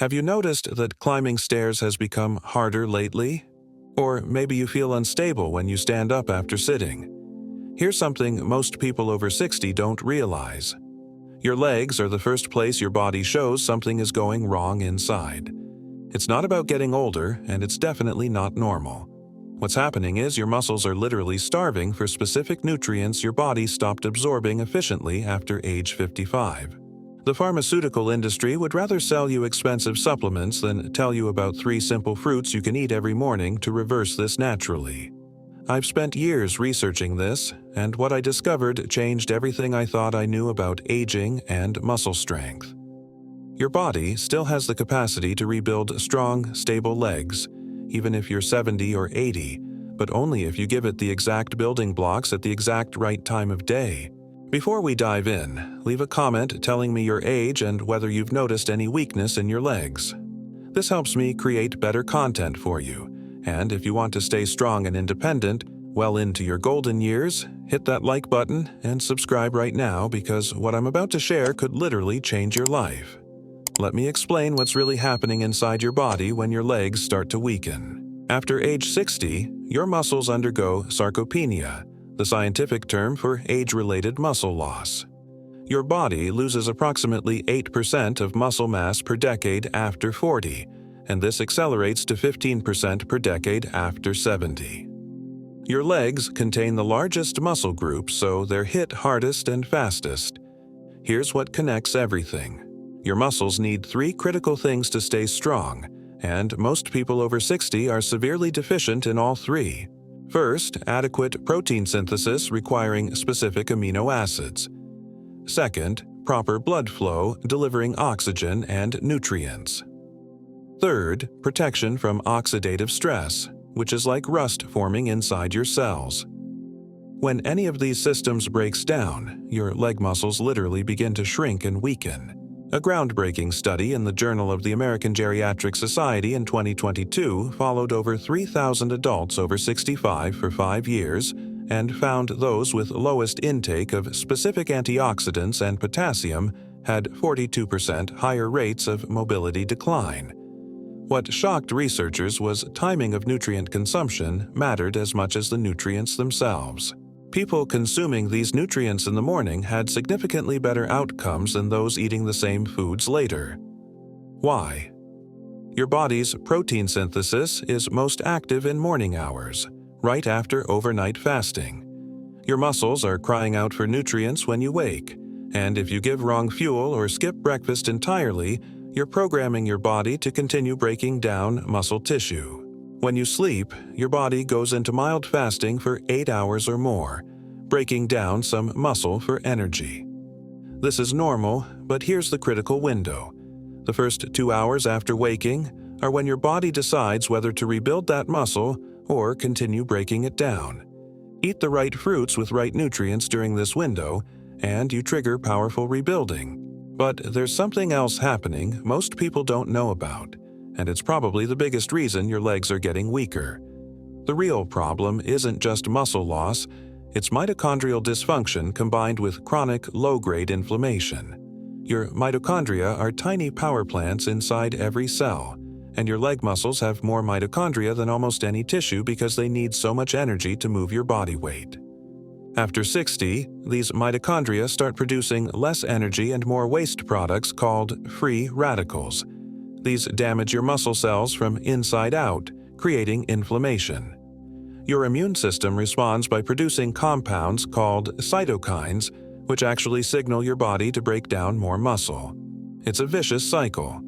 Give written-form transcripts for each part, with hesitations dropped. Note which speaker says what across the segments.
Speaker 1: Have you noticed that climbing stairs has become harder lately? Or maybe you feel unstable when you stand up after sitting. Here's something most people over 60 don't realize. Your legs are the first place your body shows something is going wrong inside. It's not about getting older, and it's definitely not normal. What's happening is your muscles are literally starving for specific nutrients your body stopped absorbing efficiently after age 55. The pharmaceutical industry would rather sell you expensive supplements than tell you about 3 simple fruits you can eat every morning to reverse this naturally. I've spent years researching this, and what I discovered changed everything I thought I knew about aging and muscle strength. Your body still has the capacity to rebuild strong, stable legs, even if you're 70 or 80, but only if you give it the exact building blocks at the exact right time of day. Before we dive in, leave a comment telling me your age and whether you've noticed any weakness in your legs. This helps me create better content for you, and if you want to stay strong and independent, well into your golden years, hit that like button and subscribe right now because what I'm about to share could literally change your life. Let me explain what's really happening inside your body when your legs start to weaken. After age 60, your muscles undergo sarcopenia, the scientific term for age-related muscle loss. Your body loses approximately 8% of muscle mass per decade after 40, and this accelerates to 15% per decade after 70. Your legs contain the largest muscle group, so they're hit hardest and fastest. Here's what connects everything. Your muscles need 3 critical things to stay strong, and most people over 60 are severely deficient in all 3. First, adequate protein synthesis requiring specific amino acids. Second, proper blood flow delivering oxygen and nutrients. Third, protection from oxidative stress, which is like rust forming inside your cells. When any of these systems breaks down, your leg muscles literally begin to shrink and weaken. A groundbreaking study in the Journal of the American Geriatrics Society in 2022 followed over 3,000 adults over 65 for 5 years and found those with lowest intake of specific antioxidants and potassium had 42% higher rates of mobility decline. What shocked researchers was timing of nutrient consumption mattered as much as the nutrients themselves. People consuming these nutrients in the morning had significantly better outcomes than those eating the same foods later. Why? Your body's protein synthesis is most active in morning hours, right after overnight fasting. Your muscles are crying out for nutrients when you wake, and if you give wrong fuel or skip breakfast entirely, you're programming your body to continue breaking down muscle tissue. When you sleep, your body goes into mild fasting for 8 hours or more, breaking down some muscle for energy. This is normal, but here's the critical window. The first 2 hours after waking are when your body decides whether to rebuild that muscle or continue breaking it down. Eat the right fruits with right nutrients during this window, and you trigger powerful rebuilding. But there's something else happening most people don't know about, and it's probably the biggest reason your legs are getting weaker. The real problem isn't just muscle loss, it's mitochondrial dysfunction combined with chronic low-grade inflammation. Your mitochondria are tiny power plants inside every cell, and your leg muscles have more mitochondria than almost any tissue because they need so much energy to move your body weight. After 60, these mitochondria start producing less energy and more waste products called free radicals. These damage your muscle cells from inside out, creating inflammation. Your immune system responds by producing compounds called cytokines, which actually signal your body to break down more muscle. It's a vicious cycle.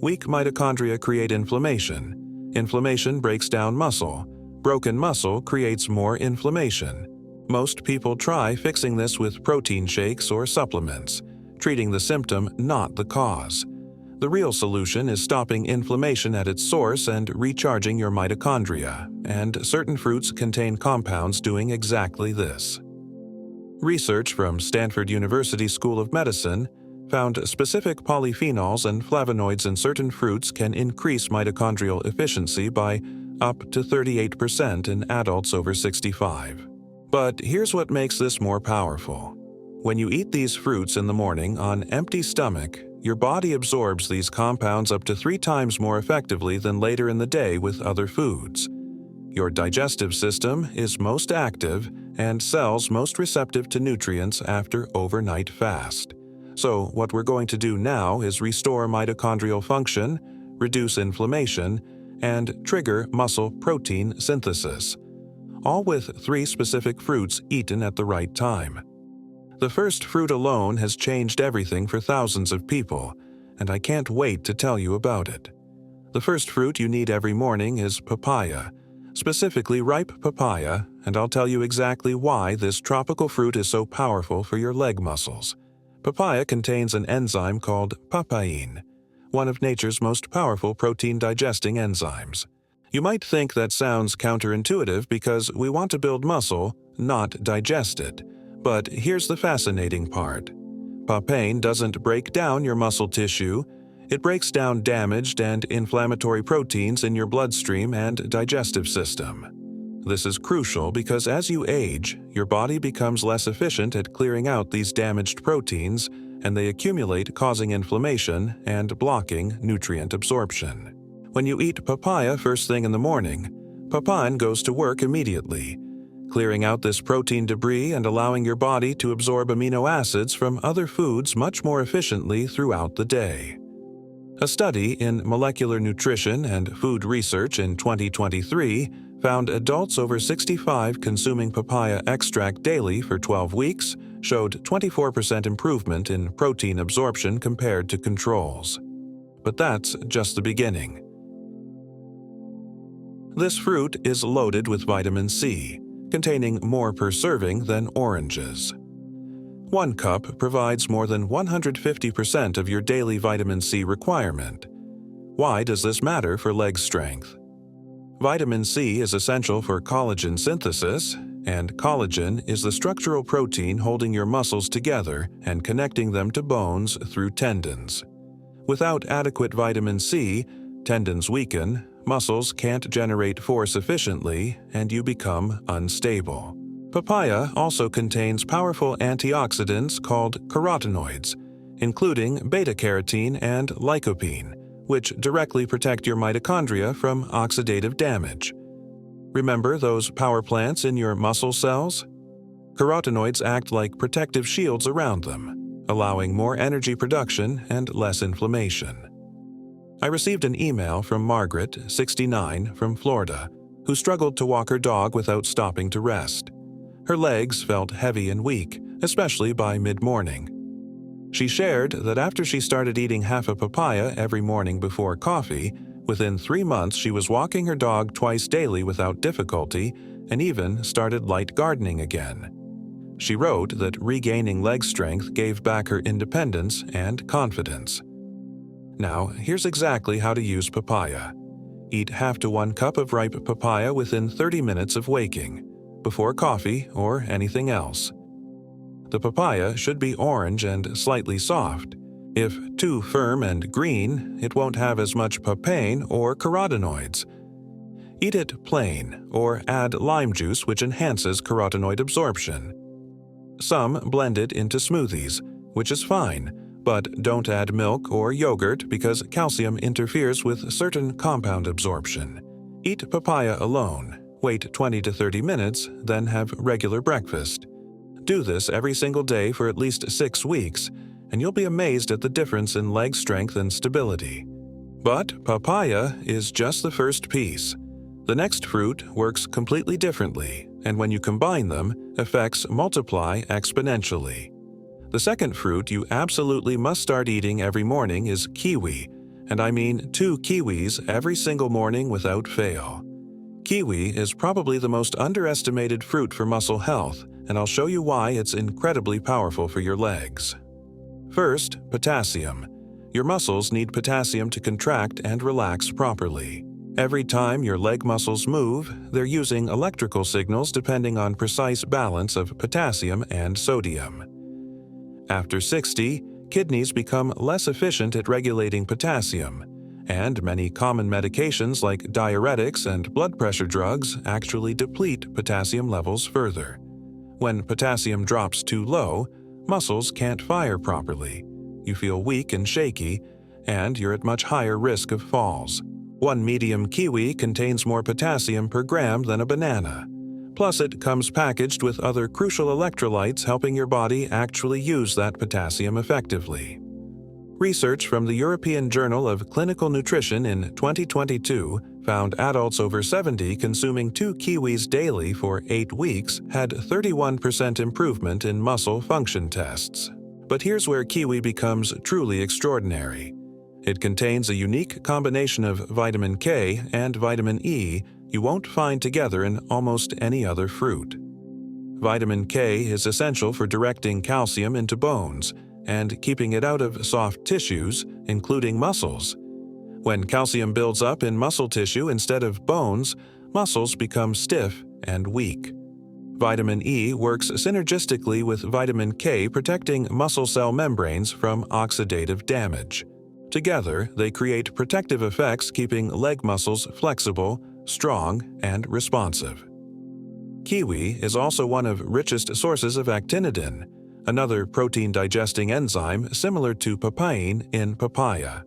Speaker 1: Weak mitochondria create inflammation. Inflammation breaks down muscle. Broken muscle creates more inflammation. Most people try fixing this with protein shakes or supplements, treating the symptom, not the cause. The real solution is stopping inflammation at its source and recharging your mitochondria, and certain fruits contain compounds doing exactly this. Research from Stanford University School of Medicine found specific polyphenols and flavonoids in certain fruits can increase mitochondrial efficiency by up to 38% in adults over 65. But here's what makes this more powerful. When you eat these fruits in the morning on empty stomach, your body absorbs these compounds up to 3 times more effectively than later in the day with other foods. Your digestive system is most active and cells most receptive to nutrients after overnight fast. So what we're going to do now is restore mitochondrial function, reduce inflammation, and trigger muscle protein synthesis, all with 3 specific fruits eaten at the right time. The first fruit alone has changed everything for thousands of people, and I can't wait to tell you about it. The first fruit you need every morning is papaya, specifically ripe papaya, and I'll tell you exactly why this tropical fruit is so powerful for your leg muscles. Papaya contains an enzyme called papain, one of nature's most powerful protein-digesting enzymes. You might think that sounds counterintuitive because we want to build muscle, not digest it. But here's the fascinating part. Papain doesn't break down your muscle tissue. It breaks down damaged and inflammatory proteins in your bloodstream and digestive system. This is crucial because as you age, your body becomes less efficient at clearing out these damaged proteins, and they accumulate, causing inflammation and blocking nutrient absorption. When you eat papaya first thing in the morning, papain goes to work immediately, clearing out this protein debris and allowing your body to absorb amino acids from other foods much more efficiently throughout the day. A study in Molecular Nutrition and Food Research in 2023 found adults over 65 consuming papaya extract daily for 12 weeks showed 24% improvement in protein absorption compared to controls. But that's just the beginning. This fruit is loaded with vitamin C, containing more per serving than oranges. 1 cup provides more than 150% of your daily vitamin C requirement. Why does this matter for leg strength? Vitamin C is essential for collagen synthesis, and collagen is the structural protein holding your muscles together and connecting them to bones through tendons. Without adequate vitamin C, tendons weaken, muscles can't generate force efficiently, and you become unstable. Papaya also contains powerful antioxidants called carotenoids, including beta-carotene and lycopene, which directly protect your mitochondria from oxidative damage. Remember those power plants in your muscle cells? Carotenoids act like protective shields around them, allowing more energy production and less inflammation. I received an email from Margaret, 69, from Florida, who struggled to walk her dog without stopping to rest. Her legs felt heavy and weak, especially by mid-morning. She shared that after she started eating half a papaya every morning before coffee, within 3 months she was walking her dog twice daily without difficulty and even started light gardening again. She wrote that regaining leg strength gave back her independence and confidence. Now, here's exactly how to use papaya. Eat half to 1 cup of ripe papaya within 30 minutes of waking, before coffee or anything else. The papaya should be orange and slightly soft. If too firm and green, it won't have as much papain or carotenoids. Eat it plain or add lime juice, which enhances carotenoid absorption. Some blend it into smoothies, which is fine, but don't add milk or yogurt because calcium interferes with certain compound absorption. Eat papaya alone, wait 20 to 30 minutes, then have regular breakfast. Do this every single day for at least 6 weeks, and you'll be amazed at the difference in leg strength and stability. But papaya is just the first piece. The next fruit works completely differently, and when you combine them, effects multiply exponentially. The second fruit you absolutely must start eating every morning is kiwi, and I mean 2 kiwis every single morning without fail. Kiwi is probably the most underestimated fruit for muscle health, and I'll show you why it's incredibly powerful for your legs. First, potassium. Your muscles need potassium to contract and relax properly. Every time your leg muscles move, they're using electrical signals depending on precise balance of potassium and sodium. After 60, kidneys become less efficient at regulating potassium, and many common medications like diuretics and blood pressure drugs actually deplete potassium levels further. When potassium drops too low, muscles can't fire properly. you feel weak and shaky, and you're at much higher risk of falls. One medium kiwi contains more potassium per gram than a banana. Plus, it comes packaged with other crucial electrolytes helping your body actually use that potassium effectively. Research from the European Journal of Clinical Nutrition in 2022 found adults over 70 consuming 2 kiwis daily for 8 weeks had 31% improvement in muscle function tests. But here's where kiwi becomes truly extraordinary. It contains a unique combination of vitamin K and vitamin E you won't find together in almost any other fruit. Vitamin K is essential for directing calcium into bones and keeping it out of soft tissues, including muscles. When calcium builds up in muscle tissue instead of bones, muscles become stiff and weak. Vitamin E works synergistically with vitamin K, protecting muscle cell membranes from oxidative damage. Together, they create protective effects, keeping leg muscles flexible, strong, and responsive. Kiwi is also one of richest sources of actinidin, another protein-digesting enzyme similar to papain in papaya.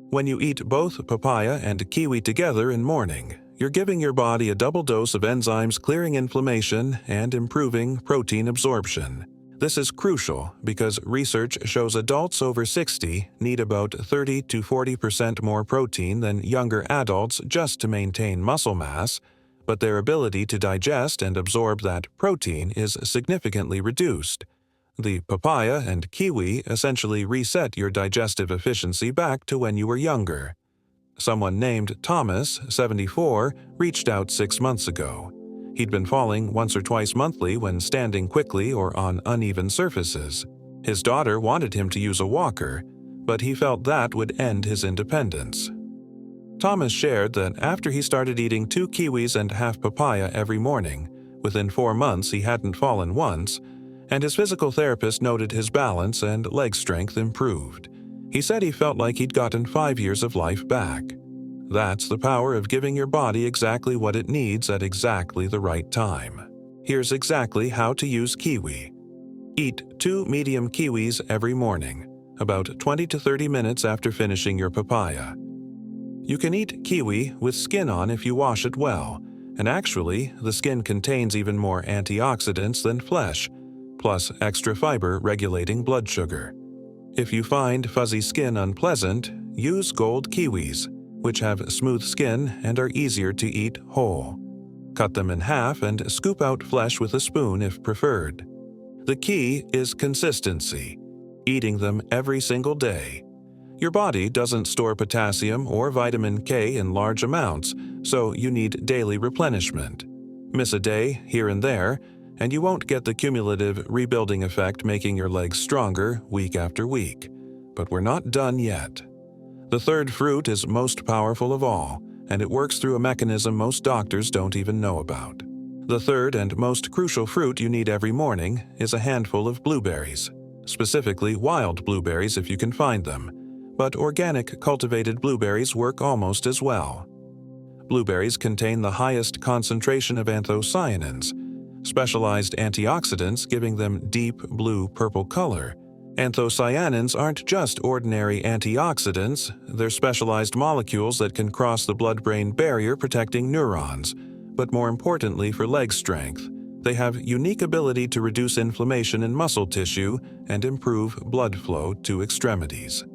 Speaker 1: When you eat both papaya and kiwi together in morning, you're giving your body a double dose of enzymes clearing inflammation and improving protein absorption. This is crucial because research shows adults over 60 need about 30 to 40% more protein than younger adults just to maintain muscle mass, but their ability to digest and absorb that protein is significantly reduced. The papaya and kiwi essentially reset your digestive efficiency back to when you were younger. Someone named Thomas, 74, reached out 6 months ago. He'd been falling once or twice monthly when standing quickly or on uneven surfaces. His daughter wanted him to use a walker, but he felt that would end his independence. Thomas shared that after he started eating 2 kiwis and half papaya every morning, within 4 months he hadn't fallen once, and his physical therapist noted his balance and leg strength improved. He said he felt like he'd gotten 5 years of life back. That's the power of giving your body exactly what it needs at exactly the right time. Here's exactly how to use kiwi. Eat 2 medium kiwis every morning, about 20 to 30 minutes after finishing your papaya. You can eat kiwi with skin on if you wash it well, and actually, the skin contains even more antioxidants than flesh, plus extra fiber regulating blood sugar. If you find fuzzy skin unpleasant, use gold kiwis, which have smooth skin and are easier to eat whole. Cut them in half and scoop out flesh with a spoon if preferred. The key is consistency, eating them every single day. Your body doesn't store potassium or vitamin K in large amounts, so you need daily replenishment. Miss a day here and there, and you won't get the cumulative rebuilding effect making your legs stronger week after week. But we're not done yet. The third fruit is most powerful of all, and it works through a mechanism most doctors don't even know about. The third and most crucial fruit you need every morning is a handful of blueberries, specifically wild blueberries if you can find them, but organic cultivated blueberries work almost as well. Blueberries contain the highest concentration of anthocyanins, specialized antioxidants giving them deep blue-purple color. Anthocyanins aren't just ordinary antioxidants, they're specialized molecules that can cross the blood-brain barrier protecting neurons. But more importantly for leg strength, they have unique ability to reduce inflammation in muscle tissue and improve blood flow to extremities.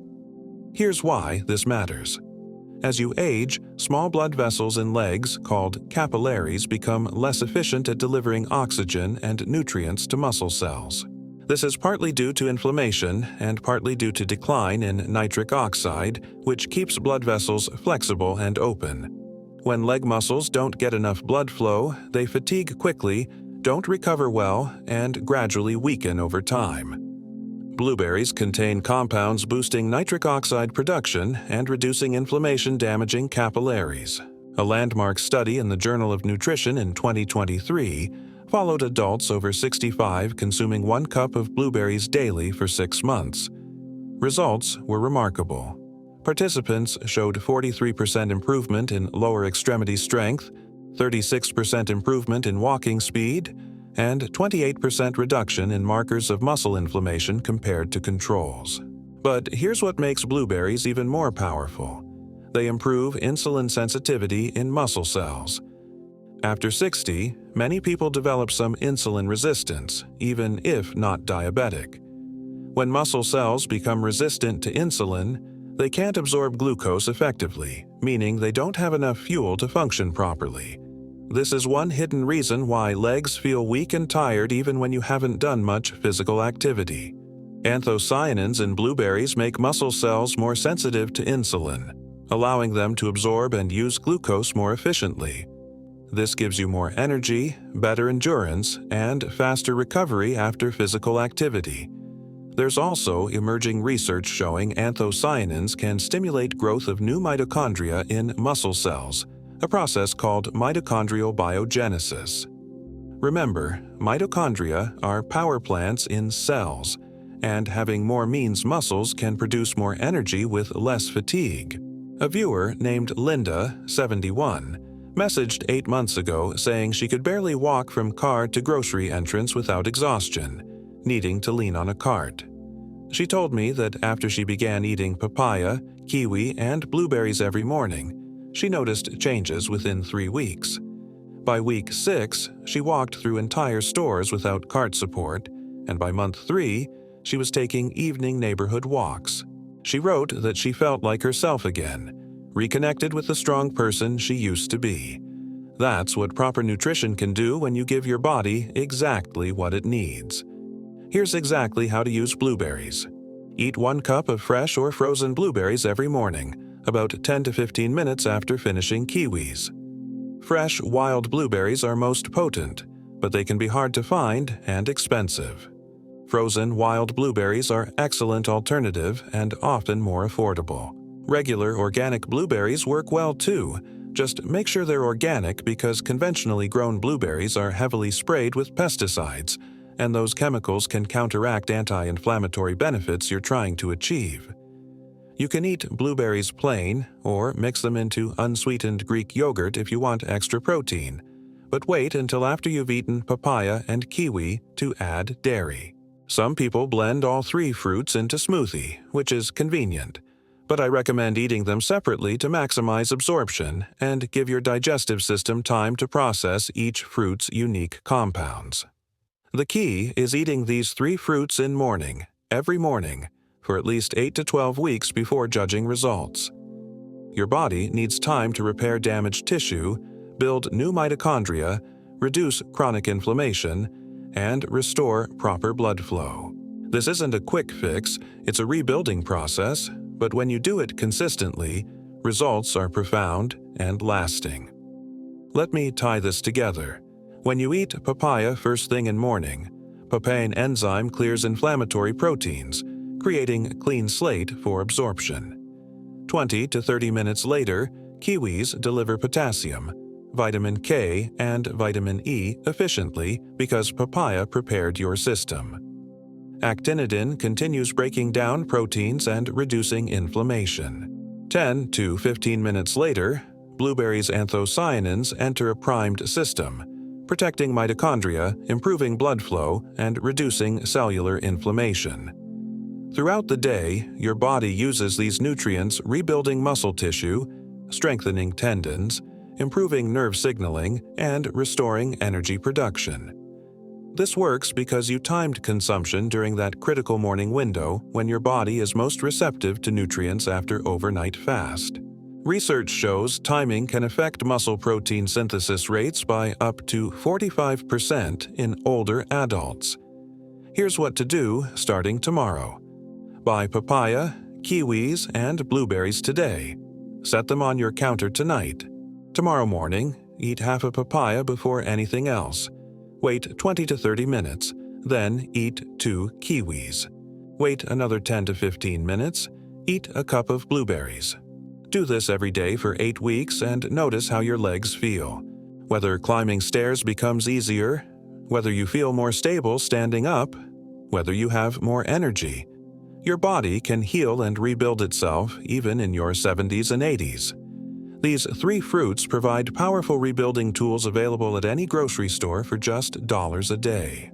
Speaker 1: Here's why this matters. As you age, small blood vessels in legs, called capillaries, become less efficient at delivering oxygen and nutrients to muscle cells. This is partly due to inflammation and partly due to decline in nitric oxide, which keeps blood vessels flexible and open. When leg muscles don't get enough blood flow, they fatigue quickly, don't recover well, and gradually weaken over time. Blueberries contain compounds boosting nitric oxide production and reducing inflammation damaging capillaries. A landmark study in the Journal of Nutrition in 2023 followed adults over 65 consuming 1 cup of blueberries daily for 6 months. Results were remarkable. Participants showed 43% improvement in lower extremity strength, 36% improvement in walking speed, and 28% reduction in markers of muscle inflammation compared to controls. But here's what makes blueberries even more powerful. They improve insulin sensitivity in muscle cells. After 60, many people develop some insulin resistance, even if not diabetic. When muscle cells become resistant to insulin, they can't absorb glucose effectively, meaning they don't have enough fuel to function properly. This is one hidden reason why legs feel weak and tired even when you haven't done much physical activity. Anthocyanins in blueberries make muscle cells more sensitive to insulin, allowing them to absorb and use glucose more efficiently. This gives you more energy, better endurance, and faster recovery after physical activity. There's also emerging research showing anthocyanins can stimulate growth of new mitochondria in muscle cells, a process called mitochondrial biogenesis. Remember, mitochondria are power plants in cells, and having more means muscles can produce more energy with less fatigue. A viewer named Linda, 71, messaged 8 months ago saying she could barely walk from car to grocery entrance without exhaustion, needing to lean on a cart. She told me that after she began eating papaya, kiwi, and blueberries every morning, she noticed changes within 3 weeks. By week 6, she walked through entire stores without cart support, and by month 3, she was taking evening neighborhood walks. She wrote that she felt like herself again, reconnected with the strong person she used to be. That's what proper nutrition can do when you give your body exactly what it needs. Here's exactly how to use blueberries. Eat 1 cup of fresh or frozen blueberries every morning, about 10 to 15 minutes after finishing kiwis. Fresh, wild blueberries are most potent, but they can be hard to find and expensive. Frozen wild blueberries are excellent alternative and often more affordable. Regular organic blueberries work well too. Just make sure they're organic because conventionally grown blueberries are heavily sprayed with pesticides, and those chemicals can counteract anti-inflammatory benefits you're trying to achieve. You can eat blueberries plain or mix them into unsweetened Greek yogurt if you want extra protein, but wait until after you've eaten papaya and kiwi to add dairy. Some people blend all 3 fruits into smoothie, which is convenient, but I recommend eating them separately to maximize absorption and give your digestive system time to process each fruit's unique compounds. The key is eating these 3 fruits every morning, for at least 8 to 12 weeks before judging results. Your body needs time to repair damaged tissue, build new mitochondria, reduce chronic inflammation, and restore proper blood flow. This isn't a quick fix, it's a rebuilding process, but when you do it consistently, results are profound and lasting. Let me tie this together. When you eat papaya first thing in morning, papain enzyme clears inflammatory proteins, creating a clean slate for absorption. 20 to 30 minutes later, kiwis deliver potassium, vitamin K, and vitamin E efficiently because papaya prepared your system. Actinidin continues breaking down proteins and reducing inflammation. 10 to 15 minutes later, blueberries' anthocyanins enter a primed system, protecting mitochondria, improving blood flow, and reducing cellular inflammation. Throughout the day, your body uses these nutrients rebuilding muscle tissue, strengthening tendons, improving nerve signaling, and restoring energy production. This works because you timed consumption during that critical morning window when your body is most receptive to nutrients after overnight fast. Research shows timing can affect muscle protein synthesis rates by up to 45% in older adults. Here's what to do starting tomorrow. Buy papaya, kiwis, and blueberries today. Set them on your counter tonight. Tomorrow morning, eat half a papaya before anything else. Wait 20 to 30 minutes, then eat 2 kiwis. Wait another 10 to 15 minutes, eat a cup of blueberries. Do this every day for 8 weeks and notice how your legs feel. Whether climbing stairs becomes easier, whether you feel more stable standing up, whether you have more energy. Your body can heal and rebuild itself even in your 70s and 80s. These 3 fruits provide powerful rebuilding tools available at any grocery store for just $1 a day.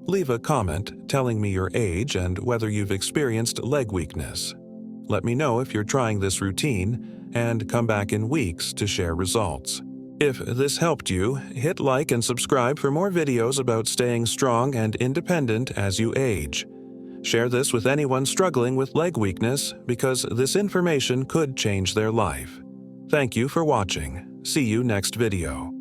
Speaker 1: Leave a comment telling me your age and whether you've experienced leg weakness. Let me know if you're trying this routine, and come back in weeks to share results. If this helped you, hit like and subscribe for more videos about staying strong and independent as you age. Share this with anyone struggling with leg weakness because this information could change their life. Thank you for watching. See you next video.